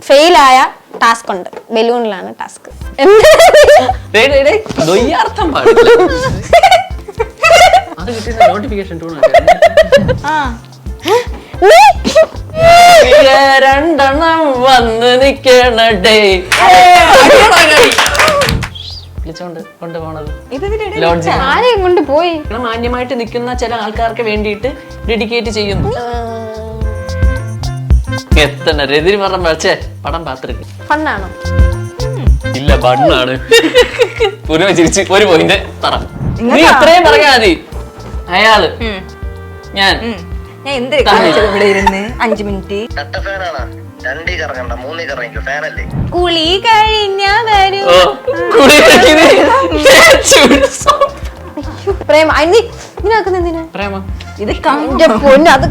ഫെയിലായ task ഉണ്ട്. ബലൂണിലാണ് task. അർത്ഥം പാടില്ല. അത് കിട്ടിയ നോട്ടിഫിക്കേഷൻ ടൂൺ രണ്ടെണ്ണം വന്ന് നിക്കണേ വിളിച്ചോണ്ട് കൊണ്ടുപോണത് ആരെയും കൊണ്ട് പോയി. മാന്യമായിട്ട് നിൽക്കുന്ന ചില ആൾക്കാർക്ക് വേണ്ടിയിട്ട് ഡെഡിക്കേറ്റ് ചെയ്യുന്നു. എത്തണ രതിരി പറഞ്ഞ വച്ചേ പടം പാത്തിരിക്കും. ഫണ്ണാണോ? ഇല്ല, ബണ്ണാണ്. പുനഃ ചിരിച്ച് ഒരു പോയിന്റ് പറ. നീ ഇത്രയും പറഞ്ഞാ മതി. അയാള് ഞാൻ ഇവിടെ ഇരുന്ന് 5 മിനിറ്റ് കുളി കഴിഞ്ഞാ വരൂ. പ്രേമ ഇതിനാക്കുന്നെന്തിനാ? പ്രേമ ഇത് പൊന്ന് അത്